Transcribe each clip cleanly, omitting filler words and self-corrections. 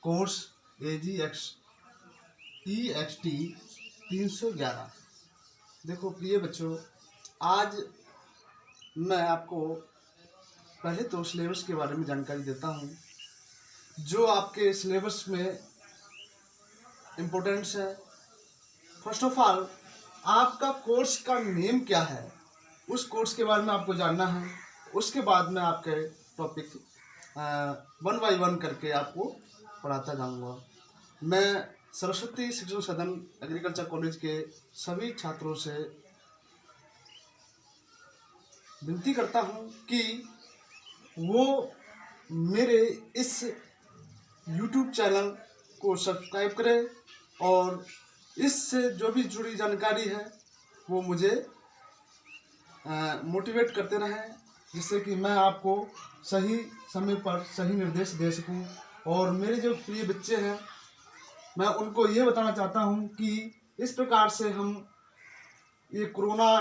Course EXT 311। देखो प्रिय बच्चों, आज मैं आपको पहले तो सिलेबस के बारे में जानकारी देता हूँ, जो आपके सिलेबस में इम्पोर्टेंस है। फर्स्ट ऑफ ऑल, आपका कोर्स का नेम क्या है, उस कोर्स के बारे में आपको जानना है। उसके बाद मैं आपके टॉपिक वन बाय वन करके आपको पढ़ाता जाऊंगा। मैं सरस्वती शिक्षण सदन एग्रीकल्चर कॉलेज के सभी छात्रों से विनती करता हूं कि वो मेरे इस YouTube चैनल को सब्सक्राइब करें और इससे जो भी जुड़ी जानकारी है वो मुझे मोटिवेट करते रहें, जिससे कि मैं आपको सही समय पर सही निर्देश दे सकूं। और मेरे जो प्रिय बच्चे हैं, मैं उनको ये बताना चाहता हूं कि इस प्रकार से हम ये कोरोना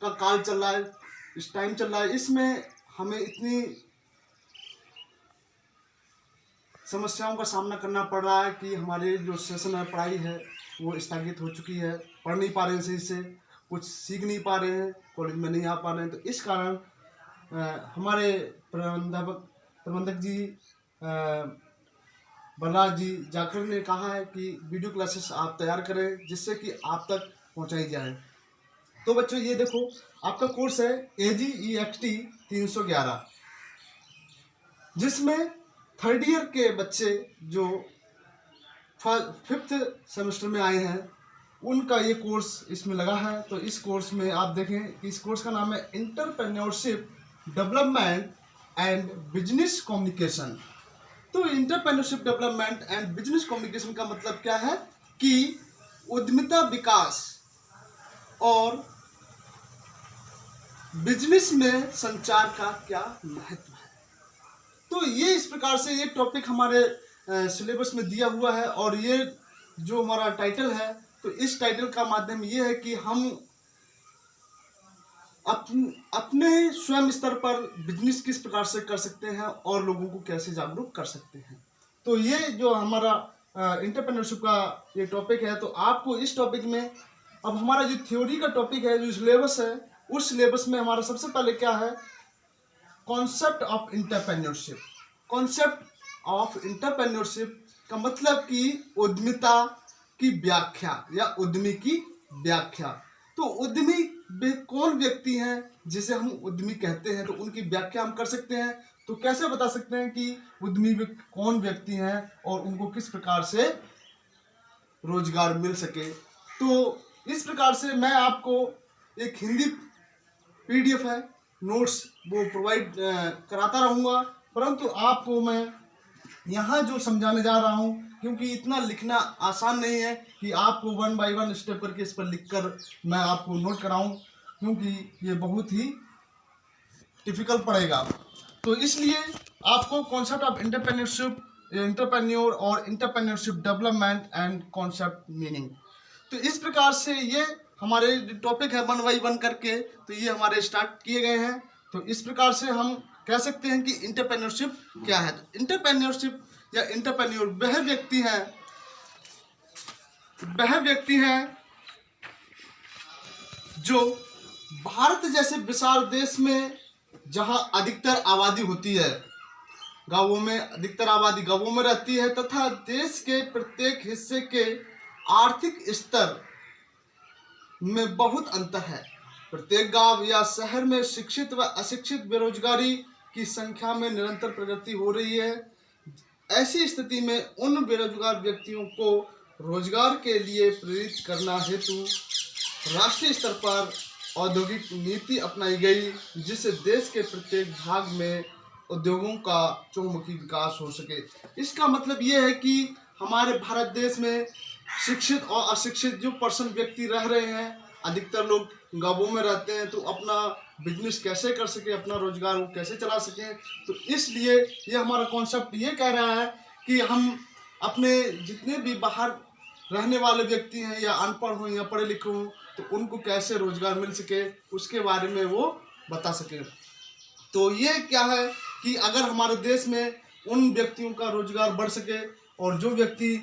का काल चल रहा है, इस टाइम चल रहा है, इसमें हमें इतनी समस्याओं का सामना करना पड़ रहा है कि हमारे जो सेशन है, पढ़ाई है, वो स्थगित हो चुकी है। पढ़ नहीं पा रहे हैं सही से, कुछ सीख नहीं पा रहे हैं, कॉलेज में नहीं आ पा रहे हैं। तो इस कारण हमारे प्रबंधक जी बलराज जी जाखड़ ने कहा है कि वीडियो क्लासेस आप तैयार करें, जिससे कि आप तक पहुंचाई जाए। तो बच्चों ये देखो, आपका कोर्स है AGEXT 311, जिसमें थर्ड ईयर के बच्चे जो फिफ्थ सेमेस्टर में आए हैं, उनका ये कोर्स इसमें लगा है। तो इस कोर्स में आप देखें कि इस कोर्स का नाम है entrepreneurship development and business communication. तो entrepreneurship development and business communication का मतलब क्या है कि उद्यमिता विकास और बिजनेस में संचार का क्या महत्व है। तो ये इस प्रकार से ये टॉपिक हमारे सिलेबस में दिया हुआ है। और ये जो हमारा टाइटल है, तो इस टाइटल का माध्यम ये है कि हम अपने स्वयं स्तर पर बिजनेस किस प्रकार से कर सकते हैं और लोगों को कैसे जागरूक कर सकते हैं। तो ये जो हमारा एंटरप्रेन्योरशिप का ये टॉपिक है, तो आपको इस टॉपिक में अब हमारा जो थ्योरी का टॉपिक है, जो सिलेबस है, उस सिलेबस में हमारा सबसे पहले क्या है, concept of entrepreneurship. Concept of entrepreneurship का मतलब कि उद्यमिता की व्याख्या या उद्यमी की व्याख्या। तो उद्यमी कौन व्यक्ति हैं जिसे हम उद्यमी कहते हैं, तो उनकी व्याख्या हम कर सकते हैं। तो कैसे बता सकते हैं कि उद्यमी कौन व्यक्ति हैं और उनको किस प्रकार से रोजगार मिल सके। तो इस प्रकार से मैं आपको एक हिंदी PDF है, नोट्स वो प्रोवाइड कराता रहूँगा, परंतु आपको मैं यहाँ जो समझाने जा रहा हूँ, क्योंकि इतना लिखना आसान नहीं है कि आपको वन बाय वन स्टेप करके इस पर लिखकर मैं आपको नोट कराऊँ, क्योंकि ये बहुत ही डिफिकल्ट पड़ेगा। तो इसलिए आपको कॉन्सेप्ट ऑफ एंटरप्रेन्योरशिप, एंटरप्रेन्योर और entrepreneurship development and concept meaning, तो इस प्रकार से ये हमारे टॉपिक है वन बाय वन करके, तो ये हमारे स्टार्ट किए गए हैं। तो इस प्रकार से हम कह सकते हैं कि एंटरप्रेन्योरशिप क्या है। तो एंटरप्रेन्योरशिप या एंटरप्रेन्योर वह व्यक्ति हैं जो भारत जैसे विशाल देश में, जहां अधिकतर आबादी होती है, गांवों में अधिकतर आबादी गांवों में रहती है, तथा देश के प्रत्येक हिस्से के आर्थिक स्तर में बहुत अंतर है। प्रत्येक गांव या शहर में शिक्षित व अशिक्षित बेरोजगारी की संख्या में निरंतर प्रगति हो रही है। ऐसी स्थिति में उन बेरोजगार व्यक्तियों को रोजगार के लिए प्रेरित करना हेतु राष्ट्रीय स्तर पर औद्योगिक नीति अपनाई गई, जिससे देश के प्रत्येक भाग में उद्योगों का चहुमुखी विकास हो सके। इसका मतलब ये है कि हमारे भारत देश में शिक्षित और अशिक्षित जो व्यक्ति रह रहे हैं, अधिकतर लोग गांवों में रहते हैं, तो अपना बिजनेस कैसे कर सके, अपना रोजगार वो कैसे चला सकें। तो इसलिए ये हमारा कॉन्सेप्ट ये कह रहा है कि हम अपने जितने भी बाहर रहने वाले व्यक्ति हैं, या अनपढ़ हों या पढ़े लिखे हों, तो उनको कैसे रोजगार मिल सके, उसके बारे में वो बता सके। तो ये क्या है कि अगर हमारे देश में उन व्यक्तियों का रोजगार बढ़ सके, और जो व्यक्ति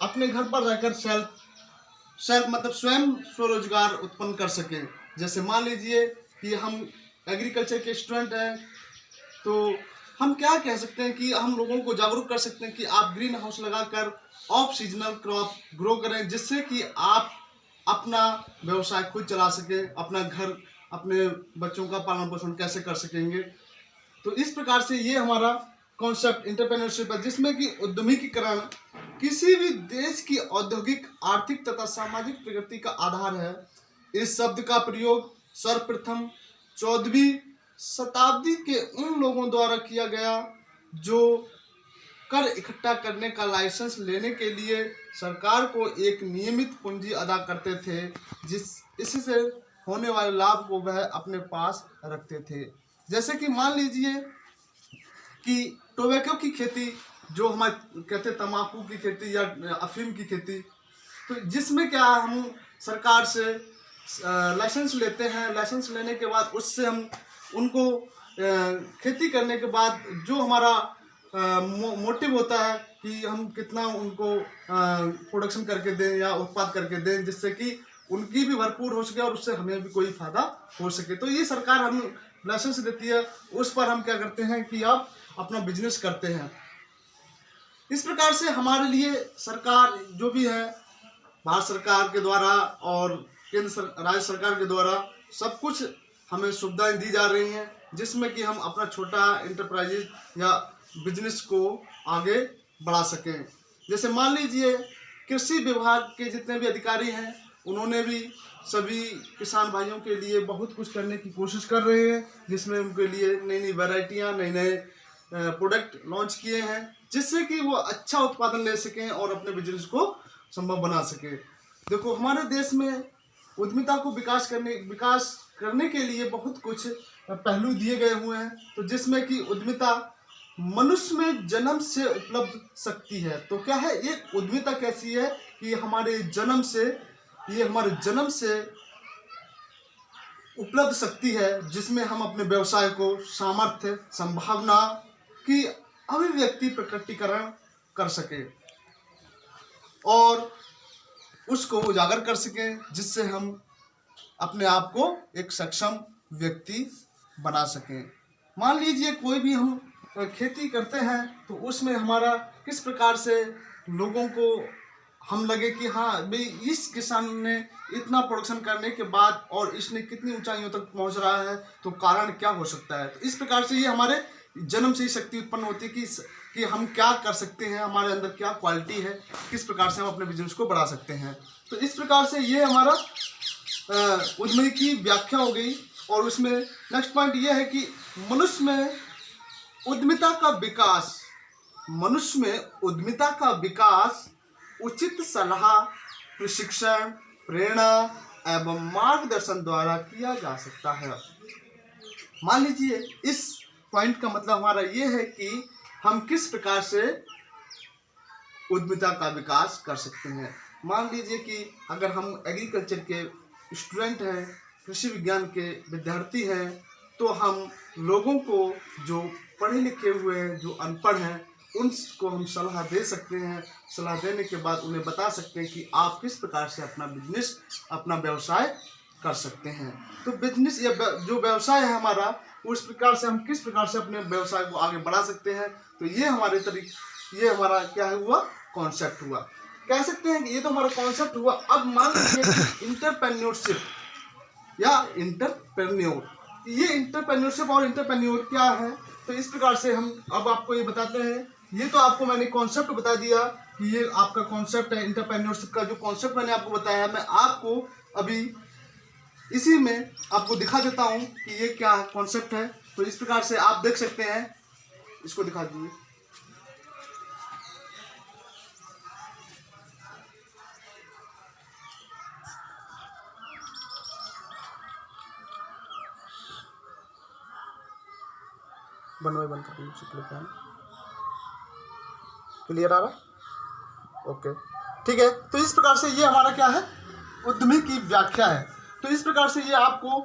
अपने घर पर रहकर सेल्फ मतलब स्वयं स्वरोजगार उत्पन्न कर सकें। जैसे मान लीजिए कि हम एग्रीकल्चर के स्टूडेंट हैं, तो हम क्या कह सकते हैं कि हम लोगों को जागरूक कर सकते हैं कि आप ग्रीन हाउस लगाकर ऑफ सीजनल क्रॉप ग्रो करें, जिससे कि आप अपना व्यवसाय खुद चला सकें, अपना घर, अपने बच्चों का पालन पोषण कैसे कर सकेंगे। तो इस प्रकार से ये हमारा कॉन्सेप्ट एंटरप्रेन्योरशिप है, जिसमें कि उद्यमीकरण किसी भी देश की औद्योगिक, आर्थिक तथा सामाजिक प्रगति का आधार है। इस शब्द का प्रयोग सर्वप्रथम 14वीं शताब्दी के उन लोगों द्वारा किया गया जो कर इकट्ठा करने का लाइसेंस लेने के लिए सरकार को एक नियमित पूंजी अदा करते थे, इससे होने वाले लाभ को वह अपने पास रखते थे। जैसे कि मान लीजिए कि टोबैको की खेती, जो हमारे कहते तंबाकू की खेती या अफीम की खेती, तो जिसमें क्या हम सरकार से लाइसेंस लेते हैं। लाइसेंस लेने के बाद उससे हम उनको खेती करने के बाद जो हमारा मोटिव होता है कि हम कितना उनको प्रोडक्शन करके दें या उत्पाद करके दें, जिससे कि उनकी भी भरपूर हो सके और उससे हमें भी कोई फायदा हो सके। तो ये सरकार हम लाइसेंस देती है, उस पर हम क्या करते हैं कि आप अपना बिजनेस करते हैं। इस प्रकार से हमारे लिए सरकार जो भी है, भारत सरकार के द्वारा और राज्य सरकार के द्वारा सब कुछ हमें सुविधाएं दी जा रही हैं, जिसमें कि हम अपना छोटा इंटरप्राइजेज या बिजनेस को आगे बढ़ा सकें। जैसे मान लीजिए कृषि विभाग के जितने भी अधिकारी हैं, उन्होंने भी सभी किसान भाइयों के लिए बहुत कुछ करने की कोशिश कर रहे हैं, जिसमें उनके लिए नई नई वैरायटियाँ, नए नए प्रोडक्ट लॉन्च किए हैं, जिससे कि वो अच्छा उत्पादन ले सकें और अपने बिजनेस को संभव बना सकें। देखो, हमारे देश में उद्यमिता को विकास करने के लिए बहुत कुछ पहलू दिए गए हुए हैं, तो जिसमें कि उद्यमिता मनुष्य में जन्म से उपलब्ध शक्ति है। तो क्या है ये उद्यमिता? कैसी है कि हमारे जन्म से उपलब्ध शक्ति है, जिसमें हम अपने व्यवसाय को सामर्थ्य, संभावना की अभिव्यक्ति, प्रकटीकरण कर सके और उसको उजागर कर सकें, जिससे हम अपने आप को एक सक्षम व्यक्ति बना सकें। मान लीजिए कोई भी हम खेती करते हैं, तो उसमें हमारा किस प्रकार से लोगों को हम लगे कि हाँ भाई, इस किसान ने इतना प्रोडक्शन करने के बाद और इसने कितनी ऊंचाइयों तक पहुंच रहा है, तो कारण क्या हो सकता है। तो इस प्रकार से ये हमारे जन्म से ही शक्ति उत्पन्न होती है कि हम क्या कर सकते हैं, हमारे अंदर क्या क्वालिटी है, किस प्रकार से हम अपने बिजनेस को बढ़ा सकते हैं। तो इस प्रकार से ये हमारा उद्यमी की व्याख्या हो गई। और उसमें नेक्स्ट पॉइंट ये है कि मनुष्य में उद्यमिता का विकास उचित सलाह, प्रशिक्षण, प्रेरणा एवं मार्गदर्शन द्वारा किया जा सकता है। मान लीजिए इस पॉइंट का मतलब हमारा ये है कि हम किस प्रकार से उद्यमिता का विकास कर सकते हैं। मान लीजिए कि अगर हम एग्रीकल्चर के स्टूडेंट हैं, कृषि विज्ञान के विद्यार्थी हैं, तो हम लोगों को जो पढ़े लिखे हुए हैं, जो अनपढ़ हैं, उनको हम सलाह दे सकते हैं। सलाह देने के बाद उन्हें बता सकते हैं कि आप किस प्रकार से अपना बिजनेस, अपना व्यवसाय कर सकते हैं। तो बिजनेस या जो व्यवसाय है हमारा, उस प्रकार से हम किस प्रकार से अपने व्यवसाय को आगे बढ़ा सकते हैं। तो ये हमारा क्या हुआ, कॉन्सेप्ट हुआ। कह सकते हैं कि ये तो हमारा कॉन्सेप्ट हुआ। अब मान लीजिए इंटरप्रेन्योरशिप या इंटरप्रेन्योर, ये इंटरप्रेन्योरशिप और इंटरप्रेन्योर क्या है, तो इस प्रकार से हम अब आपको ये बताते हैं। ये तो आपको मैंने कॉन्सेप्ट बता दिया कि ये आपका कॉन्सेप्ट है। इंटरप्रेन्योरशिप का जो कॉन्सेप्ट मैंने आपको बताया है, मैं आपको अभी इसी में आपको दिखा देता हूँ कि ये क्या कॉन्सेप्ट है। तो इस प्रकार से आप देख सकते हैं, इसको दिखा दीजिए। वन बाय वन करके क्लियर आ रहा? ओके, ठीक है। तो इस प्रकार से ये हमारा क्या है, उद्यमी की व्याख्या है। तो इस प्रकार से ये आपको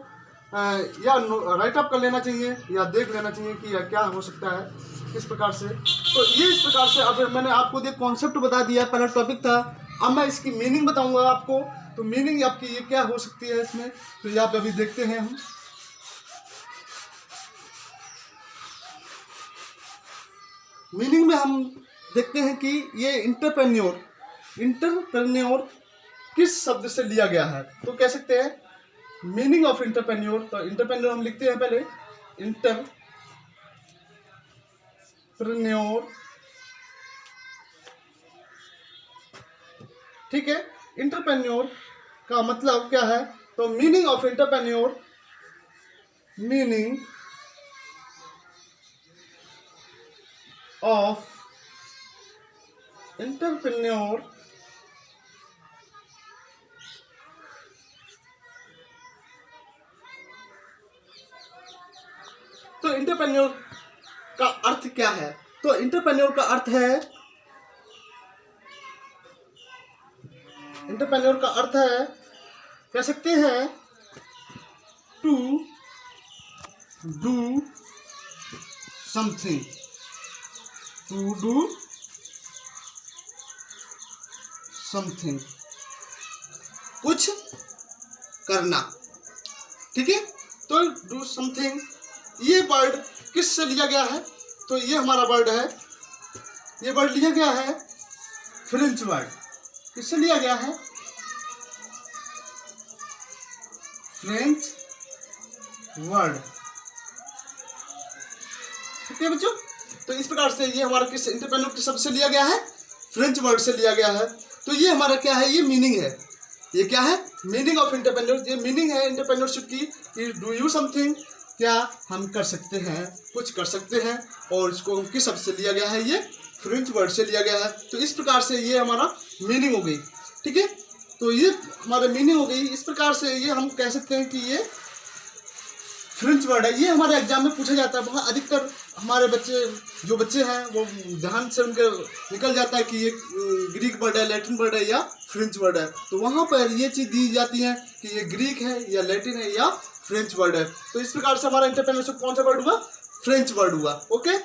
या राइट अप कर लेना चाहिए या देख लेना चाहिए कि क्या हो सकता है, किस प्रकार से तो ये इस प्रकार से अब मैंने आपको एक कॉन्सेप्ट बता दिया, पहला टॉपिक था। अब मैं इसकी मीनिंग बताऊंगा आपको। तो मीनिंग आपकी ये क्या हो सकती है इसमें, तो ये आप अभी देखते हैं हम। मीनिंग में हम देखते हैं कि ये इंटरप्रेन्योर किस शब्द से लिया गया है। तो कह सकते हैं मीनिंग ऑफ इंटरप्रेन्योर। तो इंटरप्रेन्योर हम लिखते हैं पहले, इंटरप्रेन्योर, ठीक है। इंटरप्रेन्योर का मतलब क्या है, तो meaning of entrepreneur, meaning of entrepreneur तो इंटरप्रेन्योर का अर्थ क्या है, तो इंटरप्रेन्योर का अर्थ है, इंटरप्रेन्योर का अर्थ है, कह सकते हैं to do something, to do something, कुछ करना, ठीक है। तो डू समथिंग, ये वर्ड किस से लिया गया है, तो ये हमारा वर्ड है, ये वर्ड लिया गया है फ्रेंच वर्ड। किससे लिया गया है, फ्रेंच वर्ड, ठीक है बच्चों। तो इस प्रकार से ये हमारा किस इंटरप्रेन्योर के शब्द से लिया गया है, फ्रेंच वर्ड से लिया गया है। तो ये हमारा क्या है, ये मीनिंग है, ये क्या है, मीनिंग ऑफ इंटरप्रेन्योर। ये मीनिंग है इंटरप्रेन्योरशिप की, कि डू यू समथिंग, क्या हम कर सकते हैं, कुछ कर सकते हैं। और इसको किस शब्द से लिया गया है, ये फ्रेंच वर्ड से लिया गया है। तो इस प्रकार से ये हमारा मीनिंग हो गई, ठीक है। तो ये हमारा मीनिंग हो गई। इस प्रकार से ये हम कह सकते हैं कि ये फ्रेंच वर्ड है। ये हमारे एग्जाम में पूछा जाता है बहुत अधिकतर। हमारे जो बच्चे हैं वो ध्यान से उनके निकल जाता है कि ये ग्रीक वर्ड है, लैटिन वर्ड है या फ्रेंच वर्ड है। तो वहाँ पर ये चीज़ दी जाती है कि ये ग्रीक है या लैटिन है या फ्रेंच वर्ड है। तो इस प्रकार से हमारा इंटरप्रेन्योरशिप कौन सा वर्ड हुआ, फ्रेंच वर्ड हुआ। ओके,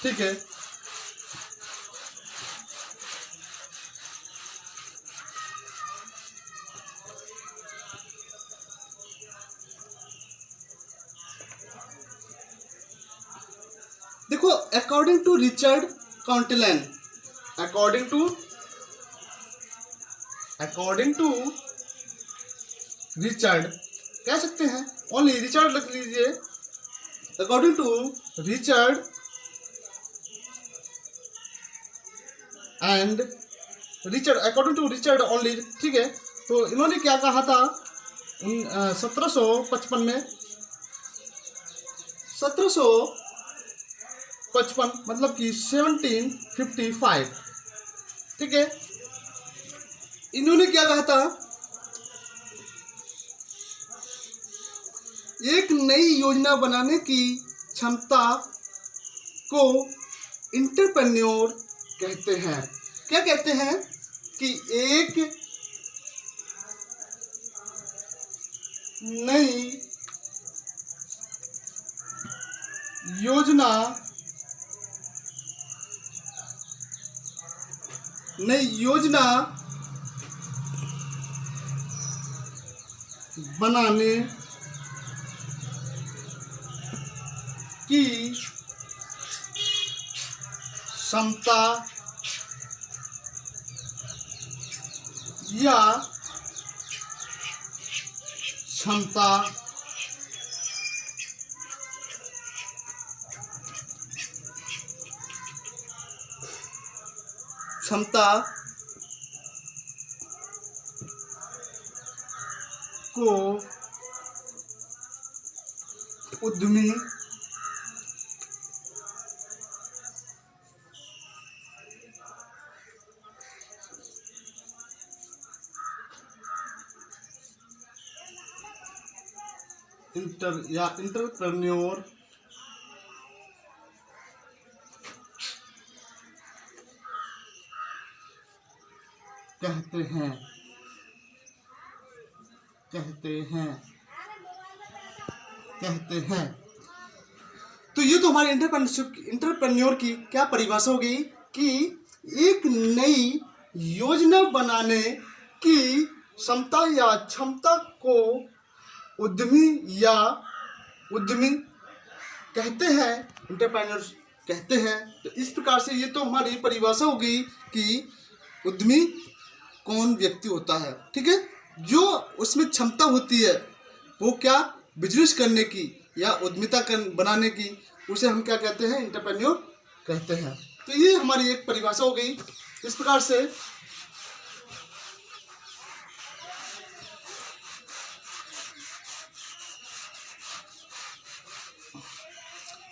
ठीक है। देखो, according to Richard Cantillon, according to Richard, कह सकते हैं ओनली रिचर्ड लिख लीजिए, according to Richard and Richard, according to Richard only, ठीक है। तो इन्होंने क्या कहा था 1755 में, 1755 मतलब कि 1755, ठीक है। इन्होंने क्या कहा था, एक नई योजना बनाने की क्षमता को इंटरप्रेन्योर कहते हैं। क्या कहते हैं कि एक नई योजना बनाने की क्षमता या क्षमता को उद्यमी इंटरप्रेन्योर कहते हैं। तो ये तो तो हमारे इंटरप्रेन्योर की क्या परिभाषा हो गई कि एक नई योजना बनाने की क्षमता या क्षमता को उद्यमी कहते हैं, इंटरप्रेन्योर कहते हैं। तो इस प्रकार से ये तो हमारी परिभाषा हो गई कि उद्यमी कौन व्यक्ति होता है, ठीक है। जो उसमें क्षमता होती है वो क्या बिजनेस करने की या उद्यमिता बनाने की, उसे हम क्या कहते हैं, इंटरप्रेन्योर कहते हैं। तो ये हमारी एक परिभाषा हो गई। इस प्रकार से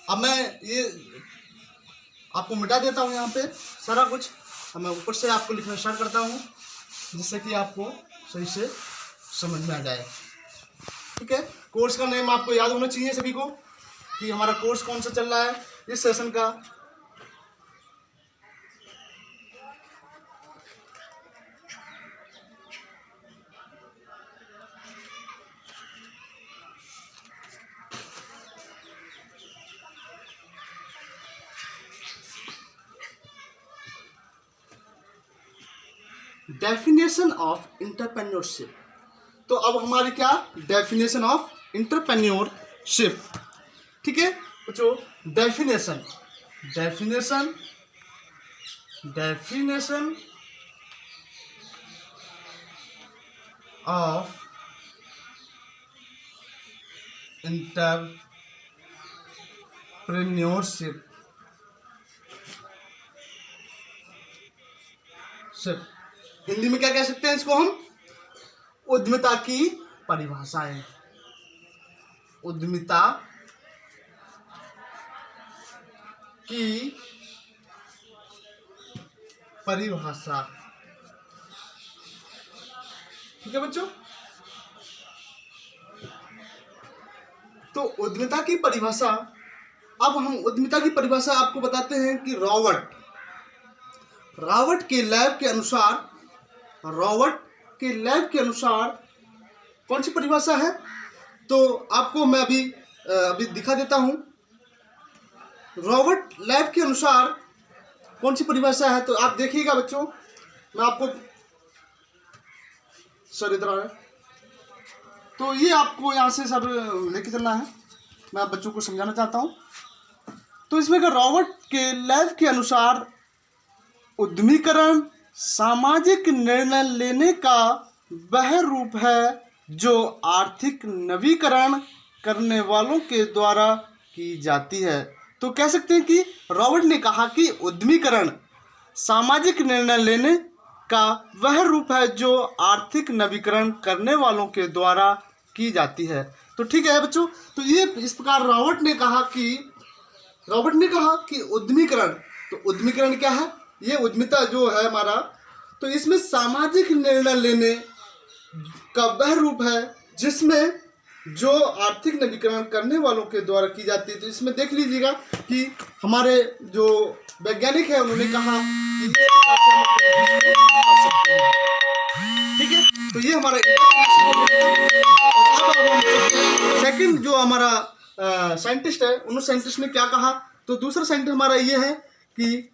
अब मैं ये आपको मिटा देता हूँ यहाँ पे सारा कुछ। अब मैं ऊपर से आपको लिखना स्टार्ट करता हूँ जिससे कि आपको सही से समझ में आ जाए, ठीक है। कोर्स का नेम आपको याद होना चाहिए सभी को कि हमारा कोर्स कौन सा चल रहा है इस सेशन का। Definition of entrepreneurship. तो अब हमारी क्या डेफिनेशन ऑफ इंटरप्रेन्योरशिप, ठीक है बच्चों। डेफिनेशन ऑफ इंटरप्रेन्योरशिप हिंदी में क्या कह सकते हैं इसको हम, उद्यमिता की परिभाषाएं। उद्यमिता की परिभाषा, ठीक है बच्चों। तो उद्यमिता की परिभाषा, अब हम उद्यमिता की परिभाषा आपको बताते हैं कि रॉबर्ट के लैब के अनुसार कौन सी परिभाषा है, तो आपको मैं अभी दिखा देता हूं। रॉबर्ट लैब के अनुसार कौन सी परिभाषा है, तो आप देखिएगा बच्चों, मैं आपको सर इधर है, तो ये आपको यहाँ से सर लेके चलना है, मैं आप बच्चों को समझाना चाहता हूँ। तो इसमें रॉबर्ट के लैब के अनुसार उद्यमीकरण सामाजिक निर्णय लेने का वह रूप है जो आर्थिक नवीकरण करने वालों के द्वारा की जाती है। तो कह सकते हैं कि रॉबर्ट ने कहा कि उद्यमीकरण सामाजिक निर्णय लेने का वह रूप है जो आर्थिक नवीकरण करने वालों के द्वारा की जाती है। तो ठीक है बच्चों, तो ये इस प्रकार रॉबर्ट ने कहा कि उद्यमीकरण, तो उद्यमीकरण क्या है, ये उद्यमिता जो है हमारा, तो इसमें सामाजिक निर्णय लेने का वह रूप है जिसमें जो आर्थिक नवीकरण करने वालों के द्वारा की जाती है। तो इसमें देख लीजिएगा कि हमारे जो वैज्ञानिक है उन्होंने कहा कि इस प्रकार से हम कर सकते हैं, ठीक है। तो ये हमारा सेकंड जो हमारा साइंटिस्ट है, उन साइंटिस्ट ने क्या कहा, तो दूसरा साइंटिस्ट हमारा ये है कि